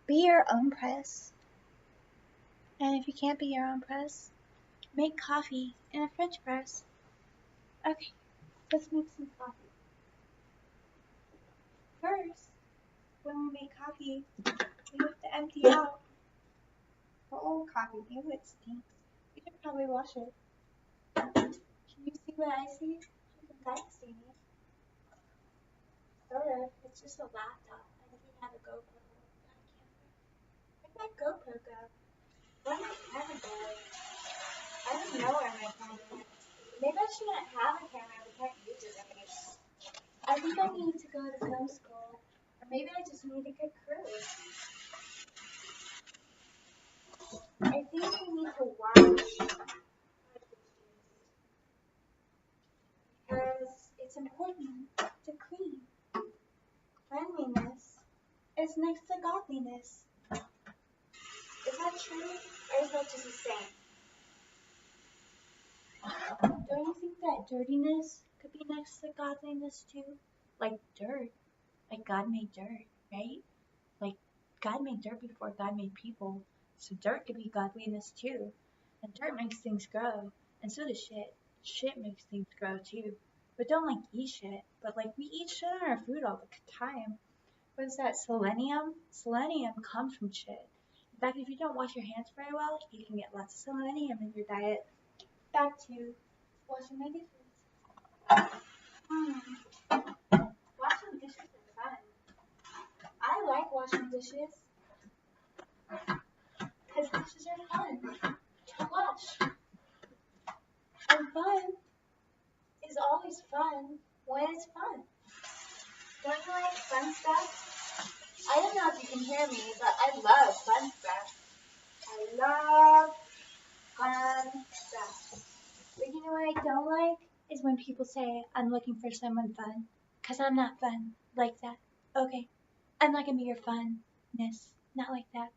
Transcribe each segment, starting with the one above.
Be your own press. And if you can't be your own press, make coffee in a French press. Okay, let's make some coffee. First, when we make coffee, we have to empty out the old coffee. Ew, it stinks. We should probably wash it. Can you see what I see? You can kind of see me. Sort of. It's just a laptop. I didn't have a GoPro. Where'd my GoPro go? Where'd my camera go? I don't know where my camera went. Maybe I shouldn't have a camera. We can't use it right. I think I need to go to film school. Or maybe I just need to get curly. I think we need to wash because it's important to clean. Cleanliness is next to godliness. Is that true, or is that just a saying? Don't you think that dirtiness could be next to godliness too? Like dirt. Like God made dirt, right? Like God made dirt before God made people. So dirt could be godliness too. And dirt makes things grow. And so does shit. Shit makes things grow too. But don't like eat shit. But like we eat shit in our food all the time. What is that? Selenium? Selenium comes from shit. In fact, if you don't wash your hands very well, you can get lots of selenium in your diet. Back to washing my dishes. Washing dishes is fun. I like washing dishes because dishes are fun to wash. And fun is always fun when it's fun. Don't you like fun stuff? I don't know if you can hear me, but I love fun stuff. I love fun stuff. But you know what I don't like? Is when people say I'm looking for someone fun. Because I'm not fun like that. Okay. I'm not going to be your funness. Not like that.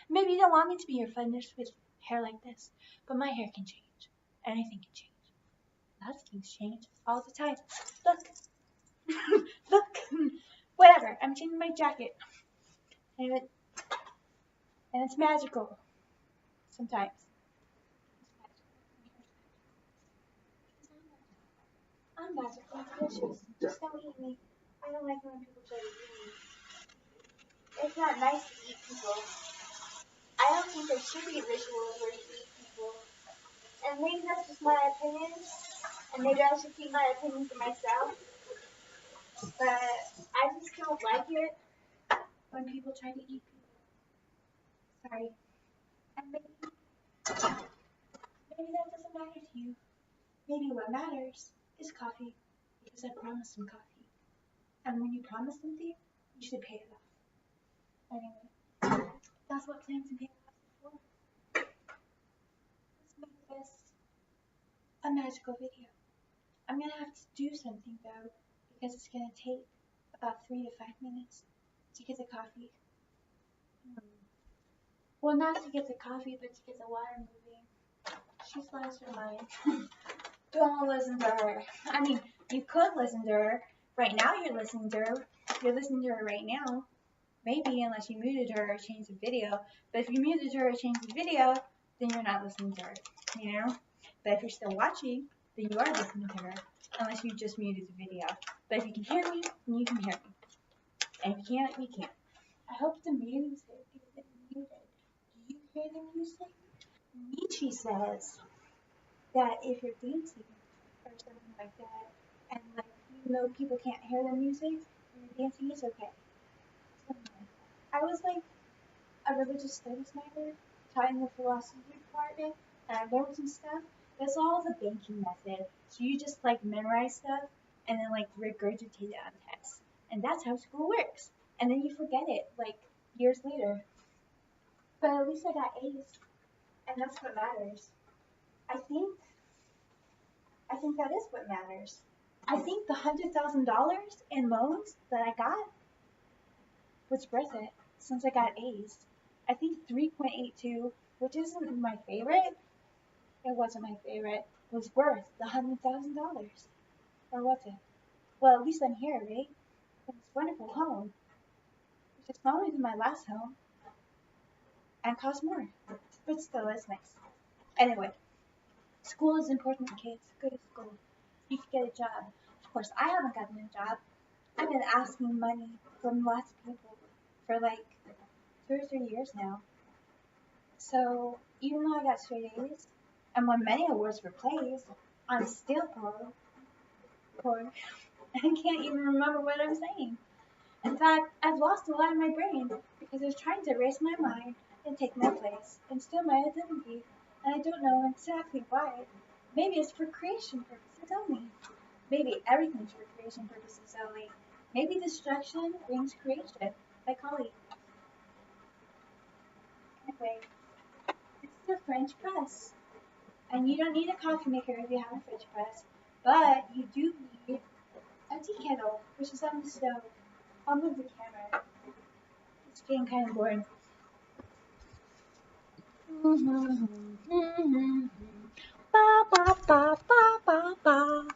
Maybe you don't want me to be your funness with hair like this. But my hair can change. Anything can change. Lots of things change all the time. Look. Look. Whatever. I'm changing my jacket. And it's magical. Sometimes. I'm magical and delicious. Just don't eat me. I don't like when people try to eat me. It's not nice to eat people. I don't think there should be rituals where you eat people. And maybe that's just my opinion. And maybe I should keep my opinion to myself. But I just don't like it when people try to eat people. Sorry. And maybe that doesn't matter to you. Maybe what matters is coffee. Because I promised them coffee. And when you promise something, you should pay it off. Anyway, that's what plants and paper is for. Let's make this a magical video. I'm gonna have to do something though, because it's gonna take about 3 to 5 minutes to get the coffee. Well, not to get the coffee, but to get the water moving. She's lost her mind. Don't listen to her. I mean, you could listen to her. Right now you're listening to her. You're listening to her right now. Maybe, unless you muted her or changed the video. But if you muted her or changed the video, then you're not listening to her, you know? But if you're still watching, then you are listening to her, unless you just muted the video. But if you can hear me, then you can hear me. And if you can't, you can't. I hope the music isn't muted. Do you hear the music? Nietzsche says that if you're dancing or something like that, and like even though people can't hear the music, when you're dancing, it's okay. Something like that. I was like a religious studies major, taught in the philosophy department, and I learned some stuff. That's all the banking method. So you just like memorize stuff and then like regurgitate it on tests. And that's how school works. And then you forget it like years later. But at least I got A's. And that's what matters. I think that is what matters. I think the $100,000 in loans that I got was worth it since I got A's. I think 3.82, which isn't my favorite, it wasn't my favorite, was worth the $100,000. Or was it? Well, at least I'm here, right? In this wonderful home, which is smaller than my last home. and costs more, but still it's nice. Anyway, school is important, kids. Go to school. You can get a job. Of course, I haven't gotten a job. I've been asking money from lots of people for like 2 or 3 years now. So even though I got straight A's and won many awards for plays, I'm still poor. I can't even remember what I'm saying. In fact, I've lost a lot of my brain because I was trying to erase my mind and take my place and steal my identity, and I don't know exactly why. Maybe it's for creation purposes only. Maybe everything's for creation purposes only. Maybe destruction brings creation, like Holly. Anyway, it's the French press. And you don't need a coffee maker if you have a French press, but you do need a tea kettle, which is on the stove. I'll move the camera. It's getting kind of boring. Ba, ba, ba, ba, ba, ba.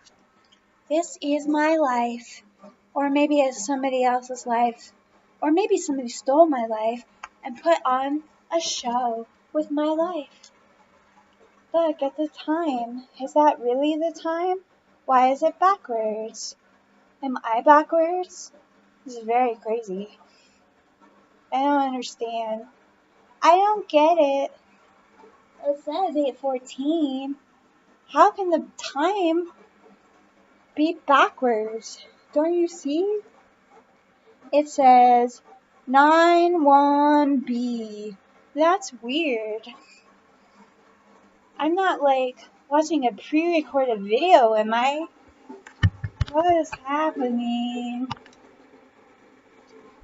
This is my life. Or maybe it's somebody else's life. Or maybe somebody stole my life and put on a show with my life. Look at the time. Is that really the time? Why is it backwards? Am I backwards? This is very crazy. I don't understand. I don't get it. It says 8:14. How can the time be backwards? Don't you see? It says 9:1B. That's weird. I'm not like watching a pre-recorded video, am I? What is happening?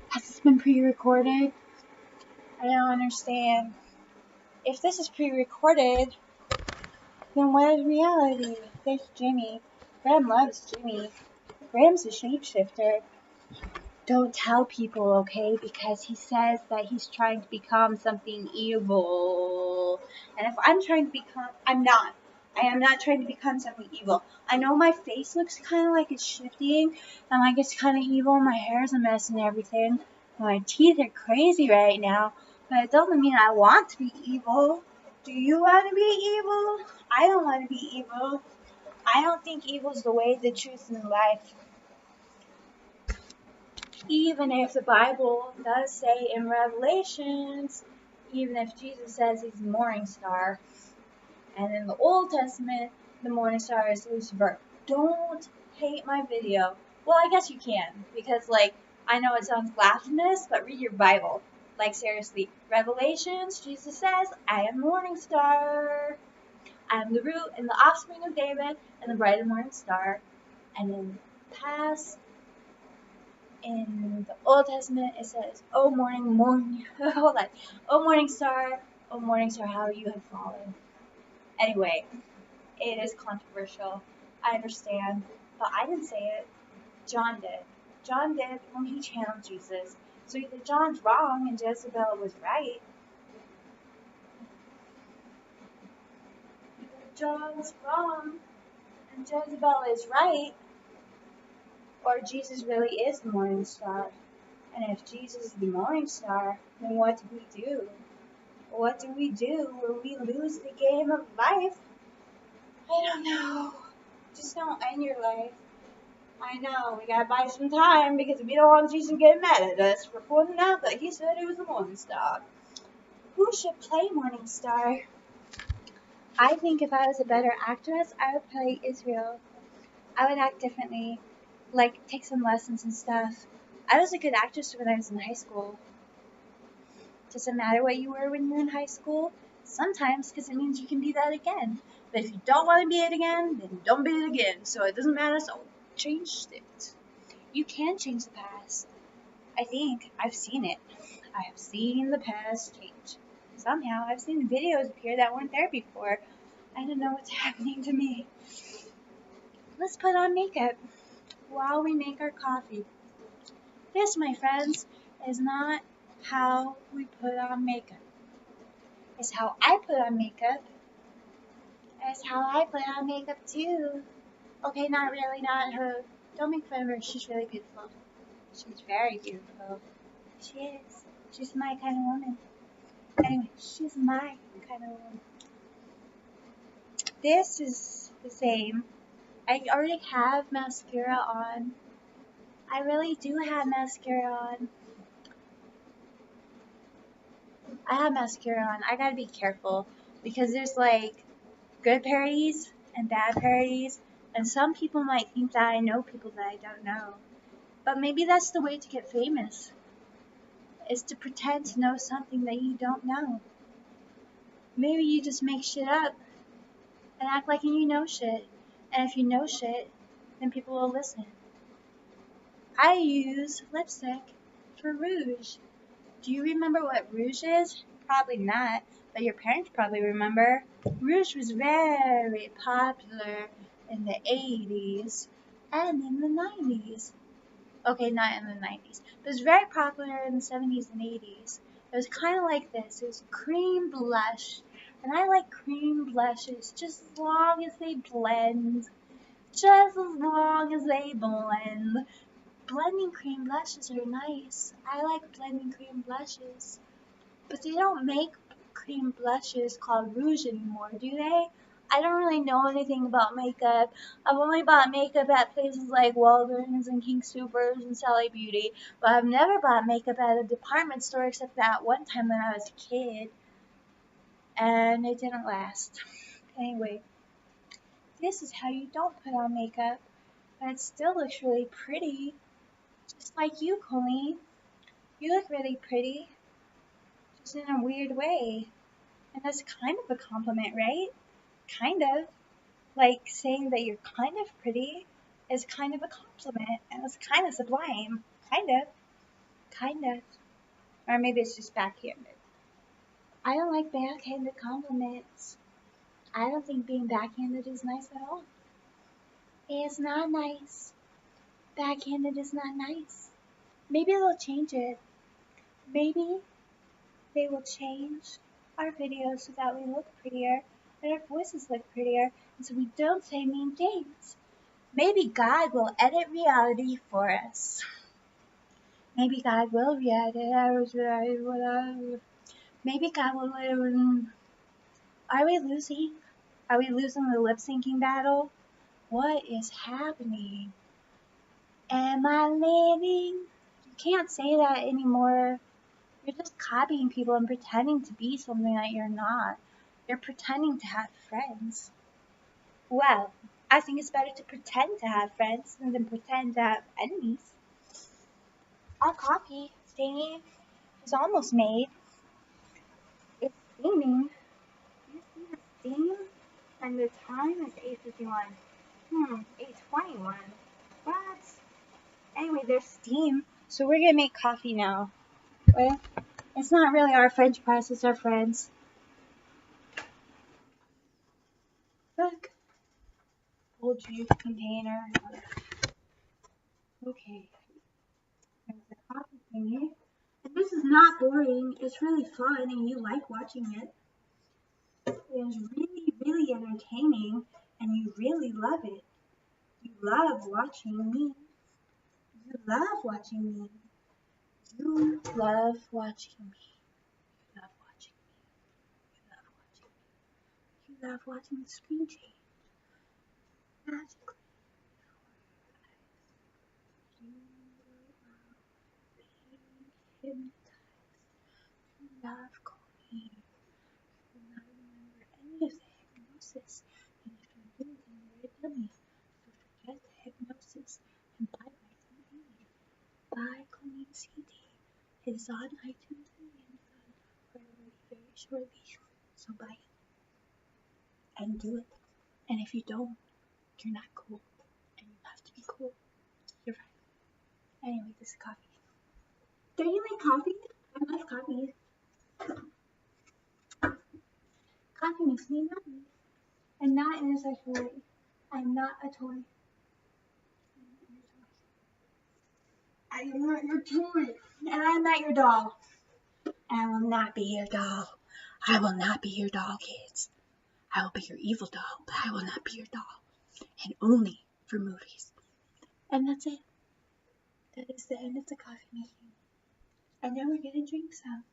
Has this been pre-recorded? I don't understand. If this is pre-recorded, then what is reality? There's Jimmy. Graham loves Jimmy. Graham's a shapeshifter. Don't tell people, okay? Because he says that he's trying to become something evil. And if I'm trying to become, I'm not. I am not trying to become something evil. I know my face looks kind of like it's shifting and like it's kind of evil. My hair's a mess and everything. My teeth are crazy right now. But it doesn't mean I want to be evil. Do you want to be evil? I don't want to be evil. I don't think evil is the way, the truth, and the life. Even if the Bible does say in Revelations, even if Jesus says he's the morning star, and in the Old Testament, the morning star is Lucifer. Don't hate my video. Well, I guess you can, because, like, I know it sounds blasphemous, but read your Bible. Like, seriously, Revelations, Jesus says, I am the morning star. I am the root and the offspring of David and the bright and morning star. And in the past, in the Old Testament, it says, oh morning, hold on. Oh morning star, how you have fallen. Anyway, it is controversial. I understand, but I didn't say it. John did. John did when he channeled Jesus. So either John's wrong and Jezebel was right. Either John's wrong and Jezebel is right, or Jesus really is the morning star. And if Jesus is the morning star, then what do we do? What do we do when we lose the game of life? I don't know. Just don't end your life. I know, we gotta buy some time because we don't want Jesus to get mad at us for pointing out that he said it was a morning star. Who should play morning star? I think if I was a better actress, I would play Israel. I would act differently, like take some lessons and stuff. I was a good actress when I was in high school. Does it matter what you were when you were in high school? Sometimes, because it means you can be that again. But if you don't want to be it again, then don't be it again. So it doesn't matter, so change it. You can change the past. I think. I've seen it. I have seen the past change. Somehow, I've seen videos appear that weren't there before. I don't know what's happening to me. Let's put on makeup while we make our coffee. This, my friends, is not how we put on makeup. It's how I put on makeup. It's how I put on makeup too. Okay, not really, not her. Don't make fun of her. She's really beautiful. She's very beautiful. She is. She's my kind of woman. Anyway, she's my kind of woman. This is the same. I already have mascara on. I really do have mascara on. I have mascara on. I gotta be careful because there's like good parodies and bad parodies, and some people might think that I know people that I don't know. But maybe that's the way to get famous, is to pretend to know something that you don't know. Maybe you just make shit up and act like you know shit. And if you know shit, then people will listen. I use lipstick for rouge. Do you remember what rouge is? Probably not, but your parents probably remember. Rouge was very popular in the 80s and in the 90s. Okay, not in the 90s, but it was very popular in the 70s and 80s. It was kind of like this. It was cream blush, and I like cream blushes just as long as they blend. Just as long as they blend. Blending cream blushes are nice. I like blending cream blushes. But they don't make cream blushes called rouge anymore, do they? I don't really know anything about makeup. I've only bought makeup at places like Walgreens and King Soopers and Sally Beauty, but I've never bought makeup at a department store except that one time when I was a kid, and it didn't last. Anyway, this is how you don't put on makeup, and it still looks really pretty, just like you, Colleen. You look really pretty, just in a weird way. And that's kind of a compliment, right? Kind of. Like saying that you're kind of pretty is kind of a compliment. And it's kind of sublime. Kind of. Kind of. Or maybe it's just backhanded. I don't like backhanded compliments. I don't think being backhanded is nice at all. It's not nice. Backhanded is not nice. Maybe they'll change it. Maybe they will change our videos so that we look prettier and our voices look prettier and so we don't say mean things. Maybe God will edit reality for us. Maybe God will edit. Maybe God will. Are we losing? Are we losing the lip syncing battle? What is happening? Am I living? You can't say that anymore. You're just copying people and pretending to be something that you're not. You're pretending to have friends. Well, I think it's better to pretend to have friends than pretend to have enemies. Our coffee thingy is almost made. It's steaming. Do you see the steam? And the time is 8:51. 8:21. What? Anyway, there's steam. So we're gonna make coffee now. Well, it's not really our French press, it's our friends. Look. Old juice container. Okay. There's the coffee thingy. And this is not boring. It's really fun and you like watching it. It is really, really entertaining and you really love it. You love watching me. You love watching me. You love watching me. You love watching me. You love watching me. You love watching the screen change magically. You love being hypnotized. You love calling. You will not remember any of the hypnosis. And if you do, then you're a dummy. So forget the hypnosis and buy Vitamin E. Buy Colleen CD. It is on iTunes and Amazon very shortly. So buy it and do it. And if you don't, you're not cool. And you have to be cool. You're right. Anyway, this is coffee. Don't you like coffee? I love coffee. Coffee makes me happy. And not in a sexual way. I'm not a toy. I am not your toy. And I'm not your doll. And I will not be your doll. I will not be your doll, kids. I will be your evil doll, but I will not be your doll. And only for movies. And that's it. That is the end of the coffee making. And now we're gonna drink some.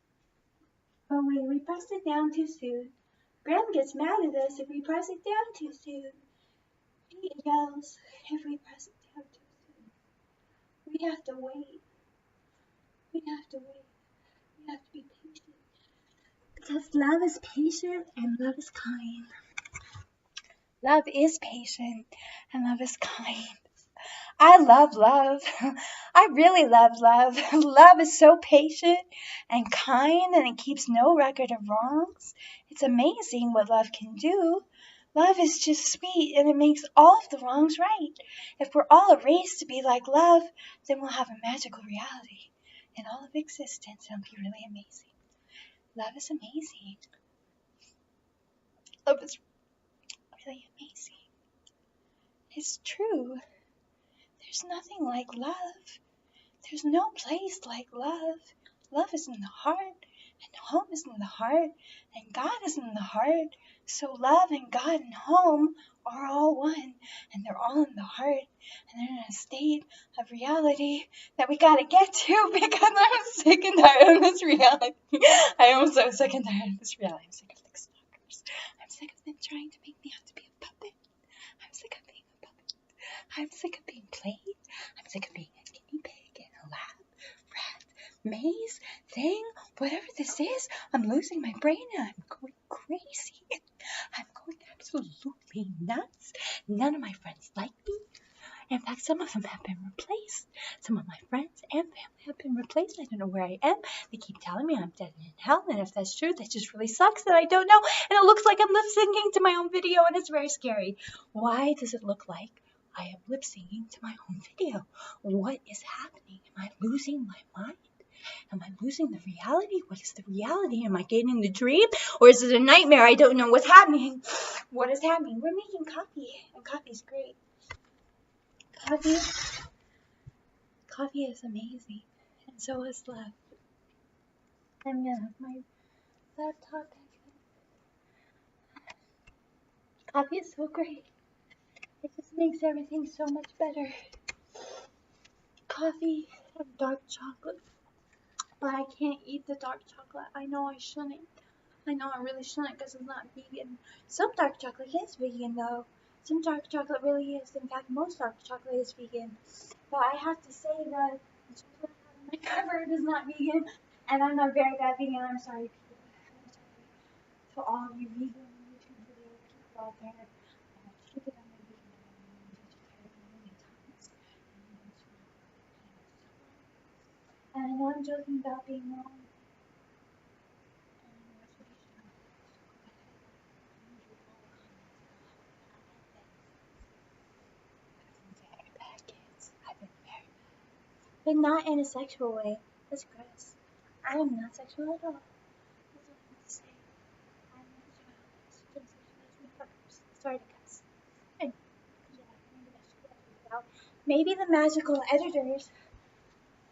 Oh wait, we pressed it down too soon. Graham gets mad at us if we press it down too soon. He yells if we press it down too soon. We have to wait. We have to wait. We have to be patient. Because love is patient and love is kind. Love is patient and love is kind. I love love. I really love love. Love is so patient and kind and it keeps no record of wrongs. It's amazing what love can do. Love is just sweet and it makes all of the wrongs right. If we're all erased to be like love, then we'll have a magical reality in all of existence and it'll be really amazing. Love is amazing. Love is really amazing. It's true. There's nothing like love. There's no place like love. Love is in the heart, and home is in the heart, and God is in the heart. So love and God and home are all one, and they're all in the heart, and they're in a state of reality that we gotta get to because I'm sick and tired of this reality. I am so sick and tired of this reality. I'm sick of the stalkers. I'm sick of them trying to make me out to be a puppet. I'm sick of being a puppet. I'm sick of being played. I'm sick of being a guinea pig in a lab, rat, maze, thing, whatever this is. I'm losing my brain and I'm going crazy. I'm going absolutely nuts. None of my friends like me. In fact, some of them have been replaced. Some of my friends and family have been replaced. I don't know where I am. They keep telling me I'm dead and in hell, and if that's true, that just really sucks that I don't know. And it looks like I'm lip syncing to my own video, and it's very scary. Why does it look like I am lip syncing to my own video? What is happening? Am I losing my mind? Am I losing the reality? What is the reality? Am I getting the dream? Or is it a nightmare? I don't know what's happening. What is happening? We're making coffee, and coffee's great. Coffee is amazing, and so is love. I'm gonna have my laptop back. Coffee is so great. It just makes everything so much better. Coffee and dark chocolate. But I can't eat the dark chocolate. I know I shouldn't. I know I really shouldn't because it's not vegan. Some dark chocolate is vegan though. Some dark chocolate really is. In fact, most dark chocolate is vegan. But I have to say that the chocolate I have in my cupboard is not vegan. And I'm a very bad vegan. I'm sorry, people. I'm sorry to all of you vegan YouTube video people out there. Keep it on my vegan and I know I'm joking about being wrong. But not in a sexual way. That's gross. I am not sexual at all. That's what I want to say. I'm not a child. Don't sexualize my partners. Sorry to cuss. And yeah, maybe I should edit it out. Maybe the magical editors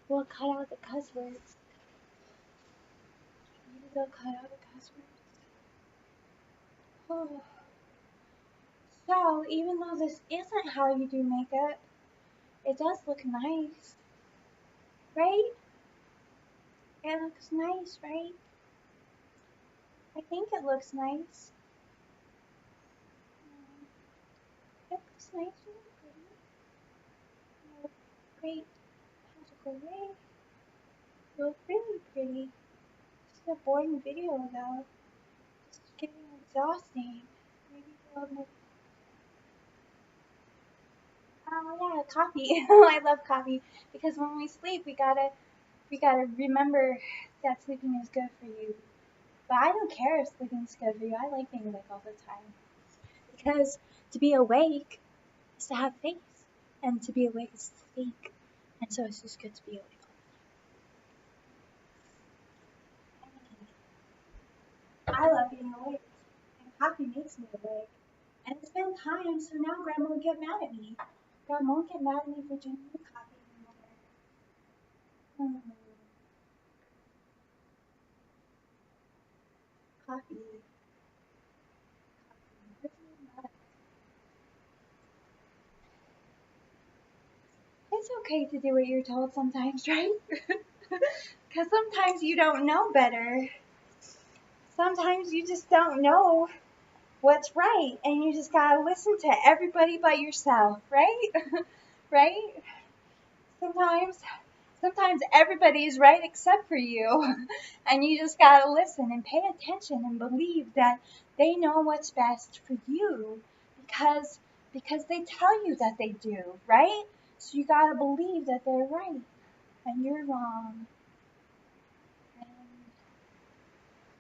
will cut out the cuss words. Maybe they'll cut out the cuss words. Oh. So, even though this isn't how you do makeup, it does look nice. Right? It looks nice, right? I think it looks nice. It looks nice and pretty. You look great, magical way. You look really pretty. This is a boring video though. It's getting exhausting. Maybe we'll make... Oh yeah, coffee. I love coffee because when we sleep, we gotta remember that sleeping is good for you. But I don't care if sleeping's good for you. I like being awake all the time. Because to be awake is to have faith. And to be awake is to think. And so it's just good to be awake all the time. I love being awake. And coffee makes me awake. And it's been time, so now Grandma will get mad at me. Grandma won't get mad at me for drinking coffee anymore. Coffee. It's okay to do what you're told sometimes, right? Because sometimes you don't know better. Sometimes you just don't know what's right, and you just gotta listen to everybody but yourself, right? Right? Sometimes, sometimes everybody is right except for you, and you just gotta listen and pay attention and believe that they know what's best for you, because they tell you that they do, right? So you gotta believe that they're right and you're wrong. And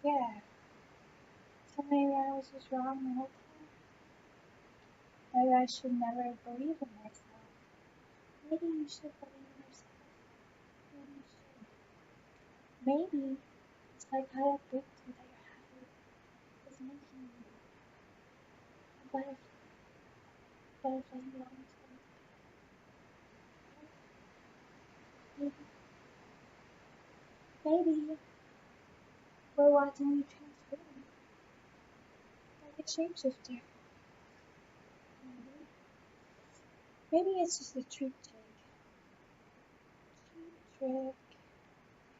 yeah, so maybe I was just wrong the whole time. Maybe I should never believe in myself. Maybe you should believe in yourself. Maybe you should. Maybe it's like how that breakthrough that you're having is making you a butterfly long term. Maybe, maybe we're watching you transform like a shapeshifter. Maybe, maybe it's just a trick. Trick,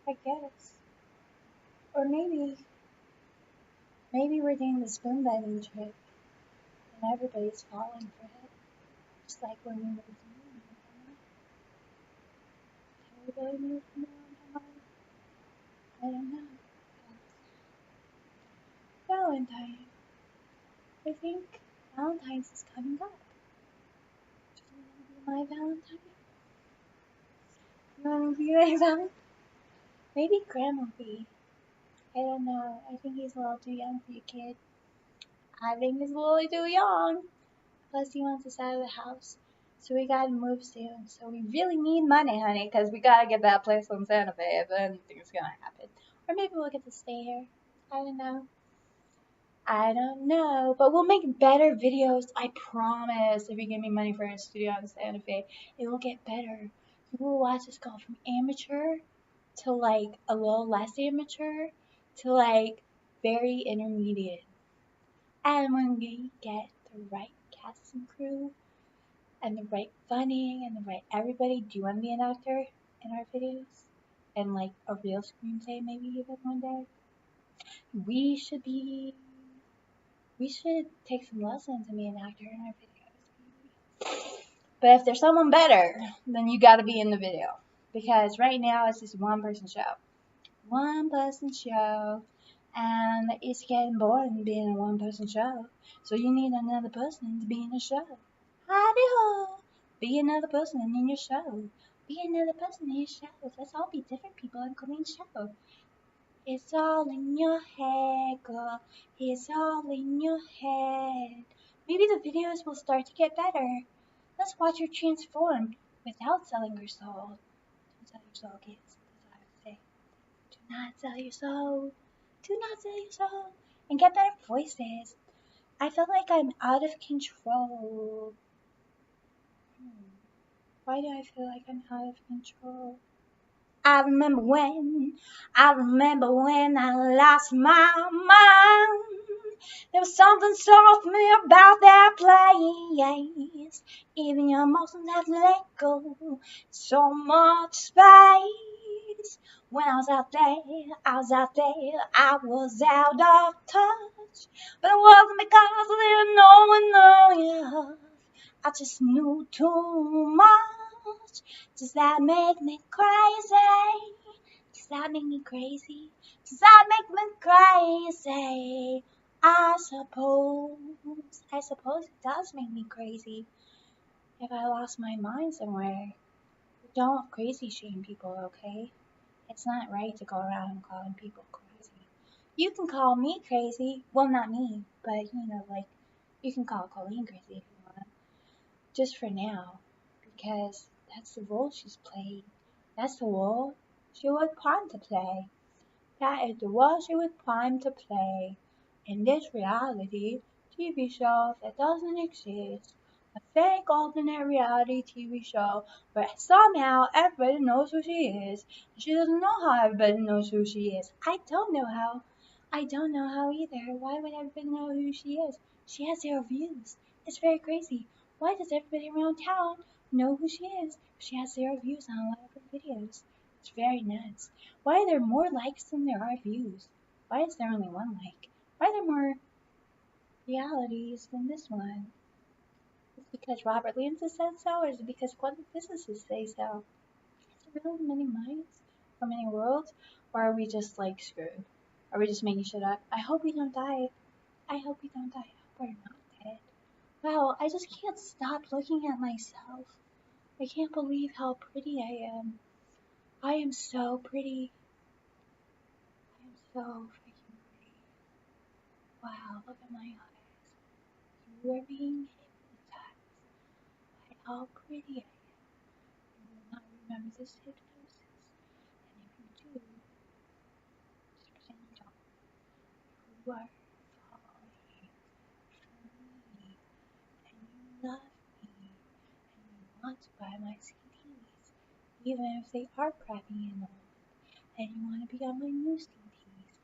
I guess. Or maybe we're doing the spoon bending trick and everybody's falling for it. Just like when we moved the moon, everybody moved the moon. I don't know. Valentine. I think Valentine's is coming up. Do you want to be my Valentine? You want to be my Valentine? Maybe Graham will be. I don't know. I think he's a little too young for you, kid. I think he's a little too young. Plus, he wants us out of the house. So we gotta move soon. So we really need money, honey, because we gotta get that place on Santa Fe if anything's gonna happen. Or maybe we'll get to stay here. I don't know. I don't know. But we'll make better videos. I promise. If you give me money for a studio on Santa Fe, it will get better. You will watch us go from amateur to like a little less amateur to like very intermediate. And when we get the right cast and crew, and the right funding and the right everybody. Do you want to be an actor in our videos? And like a real screenplay maybe even one day? We should be, we should take some lessons and be an actor in our videos. But if there's someone better, then you gotta be in the video. Because right now it's just a one person show. One person show. And it's getting boring being a one person show. So you need another person to be in the show. Howdy-ho! Be another person in your show. Be another person in your show. Let's all be different people in Colleen's show. It's all in your head, girl. It's all in your head. Maybe the videos will start to get better. Let's watch her transform without selling her soul. Don't sell your soul, kids. That's what I would say. Do not sell your soul. Do not sell your soul. And get better voices. I feel like I'm out of control. Why do I feel like I'm out of control? I remember when I lost my mind. There was something softly about that place. Even your emotions had to let go. So much space. When I was out there, I was out of touch. But it wasn't because I didn't know enough. I just knew too much. Does that make me crazy? Does that make me crazy? Does that make me crazy? I suppose it does make me crazy. If I lost my mind somewhere. Don't crazy shame people, okay? It's not right to go around calling people crazy. You can call me crazy. Well, not me, but like, you can call Colleen crazy if you want. Just for now. Because that's the role she's played. That's the role she was primed to play. That is the role she was primed to play in this reality TV show that doesn't exist. A fake alternate reality TV show where somehow everybody knows who she is. And she doesn't know how everybody knows who she is. I don't know how. I don't know how either. Why would everybody know who she is? She has 0 views. It's very crazy. Why does everybody around town know who she is? She has 0 views on a lot of her videos. It's very nuts. Why are there more likes than there are views? Why is there only one lake? Why are there more realities than this one? Is it because Robert Lanza said so, or is it because quantum physicists say so? Is there really many minds or many worlds, or are we just like screwed? Are we just making shit up? I hope we don't die. I hope we don't die. I hope we're not dead. Wow, I just can't stop looking at myself. I can't believe how pretty I am. I am so pretty. I am so freaking pretty. Wow, look at my eyes. You are being hypnotized by how pretty I am. You will not remember this hypnosis. And if you do, just pretend you don't. You are falling for me. And you love me. And you want to buy my CDs. Even if they are crappy and old. And you want to be on my new CDs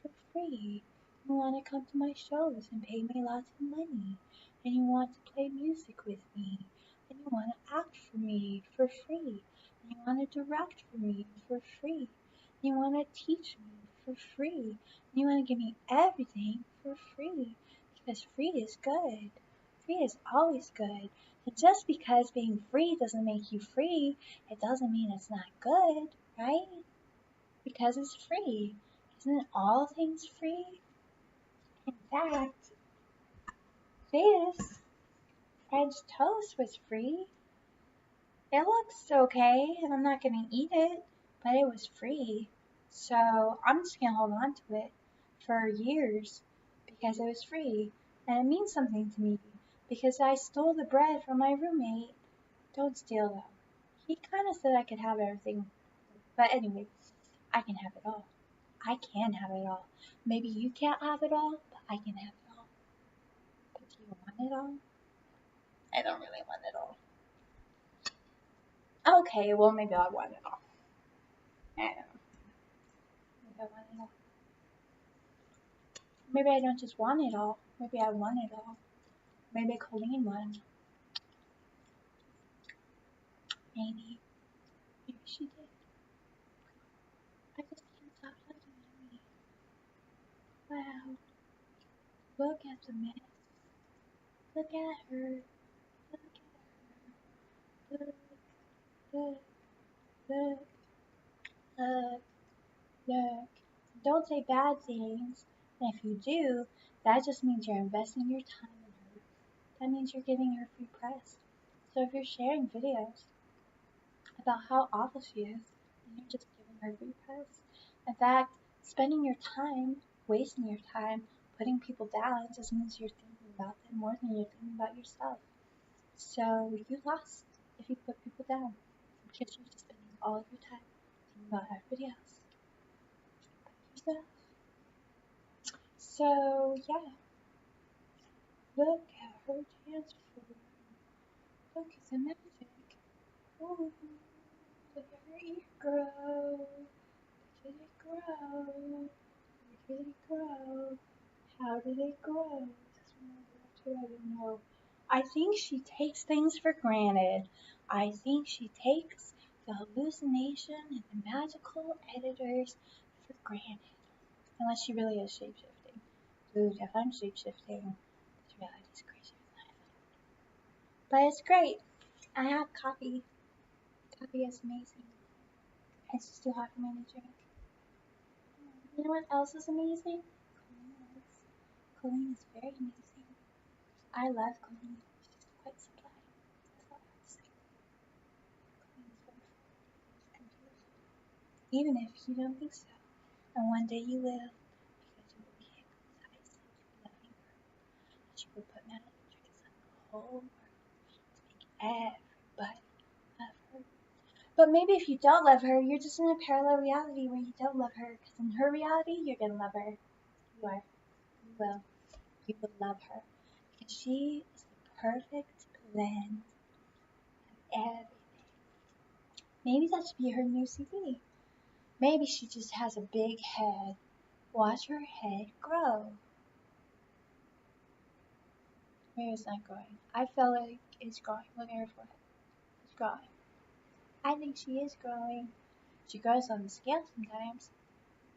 for free. You want to come to my shows and pay me lots of money. And you want to play music with me. And you want to act for me for free. And you want to direct for me for free. And you want to teach me for free. And you want to give me everything for free. Because free is good. Free is always good. And just because being free doesn't make you free, it doesn't mean it's not good, right? Because it's free. Isn't all things free? In fact, this French toast was free. It looks okay, and I'm not gonna eat it, but it was free. So I'm just gonna hold on to it for years because it was free. And it means something to me because I stole the bread from my roommate. Don't steal though. He kinda said I could have everything. But anyway, I can have it all. I can have it all. Maybe you can't have it all, but I can have it all. But do you want it all? I don't really want it all. Okay, well maybe I want it all. I don't know. Maybe I want it all. Maybe I don't just want it all. Maybe I want it all. Maybe Colleen won. Maybe. Maybe she did. I just can't stop looking at me. Wow. Look at the mess. Look at her. Look at her. Look, look, look, look, look. Don't say bad things. And if you do, that just means you're investing your time in her. That means you're giving her free press. So if you're sharing videos about how awful she is, then you're just giving her free press. In fact, spending your time, wasting your time, putting people down just means you're thinking about them more than you're thinking about yourself. So you lost if you put people down because you're just spending all of your time thinking about everybody else. But yourself. So yeah, look at her transform. Look at the magic. Ooh, look at her ear grow. Look at it grow. Look at it grow. How did it grow? I don't know. I think she takes things for granted. I think she takes the hallucination and the magical editors for granted. Unless she really is shapeshifting. Dude, if I'm shapeshifting, this reality is crazier than I thought. But it's great. I have coffee. Coffee is amazing. It's just too hot for me to drink. You know what else is amazing? Colleen is. Colleen is very amazing. I love Colleen. She's quite sublime. That's all I have to say. Colleen is wonderful and beautiful. Even if you don't think so. And one day you will, because you will be hypnotized into loving her. And she will put magic tricks on the whole world to make everybody love her. But maybe if you don't love her, you're just in a parallel reality where you don't love her. Because in her reality, you're going to love her. You are. You will. You will love her. Because she is the perfect blend of everything. Maybe that should be her new CD. Maybe she just has a big head. Watch her head grow. Maybe it's not growing. I feel like it's growing. Look at her forehead. It's growing. I think she is growing. She grows on the scale sometimes.